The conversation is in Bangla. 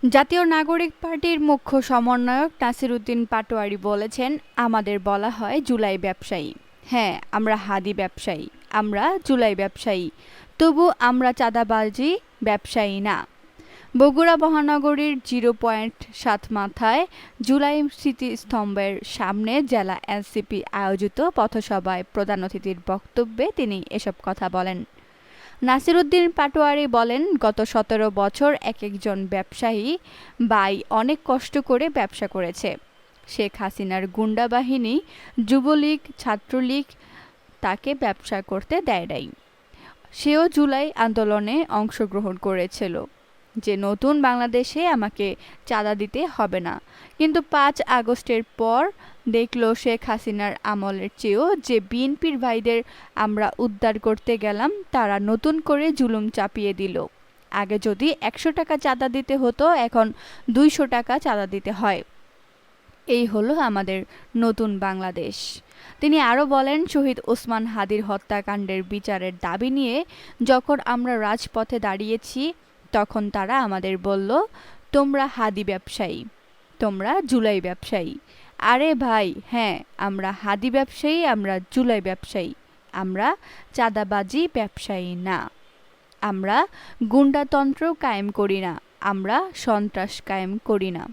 জাতীয় নাগরিক পার্টির মুখ্য সমন্বয়ক নাসির উদ্দিন পাটোয়ারি বলেছেন, আমাদের বলা হয় জুলাই ব্যবসায়ী। হ্যাঁ, আমরা হাদি ব্যবসায়ী, আমরা জুলাই ব্যবসায়ী, তবু আমরা চাঁদাবাজি ব্যবসায়ী না। বগুড়া মহানগরীর 0.7 মাথায় জুলাই স্মৃতিস্তম্ভের সামনে জেলা এনসিপি আয়োজিত পথসভায় প্রধান অতিথির বক্তব্যে তিনি এসব কথা বলেন। নাসির উদ্দিন পাটোয়ারি বলেন, গত 17 বছর এক একজন ব্যবসায়ী ভাই অনেক কষ্ট করে ব্যবসা করেছে। শেখ হাসিনার গুন্ডা বাহিনী, যুবলীগ, ছাত্রলীগ তাকে ব্যবসা করতে দেয় নাই। সেও জুলাই আন্দোলনে অংশগ্রহণ করেছিল যে নতুন বাংলাদেশে আমাকে চাঁদা দিতে হবে না, কিন্তু 5 আগস্টের পর দেখলো শেখ হাসিনার আমলের চেয়েও যে বিএনপির ভাইদের আমরা উদ্ধার করতে গেলাম তারা নতুন করে জুলুম চাপিয়ে দিল। আগে যদি 100 টাকা চাঁদা দিতে হতো, এখন 200 টাকা চাঁদা দিতে হয়। এই হলো আমাদের নতুন বাংলাদেশ। তিনি আরও বলেন, শহীদ ওসমান হাদির হত্যাকাণ্ডের বিচারের দাবি নিয়ে যখন আমরা রাজপথে দাঁড়িয়েছি তখন তারা আমাদের বলল, তোমরা হাদি ব্যবসায়ী, তোমরা জুলাই ব্যবসায়ী। আরে ভাই, হ্যাঁ, আমরা হাদি ব্যবসায়ী, আমরা জুলাই ব্যবসায়ী, আমরা চাঁদাবাজি ব্যবসায়ী না। আমরা গুন্ডাতন্ত্র কায়েম করি না, আমরা সন্ত্রাস কায়েম করি না।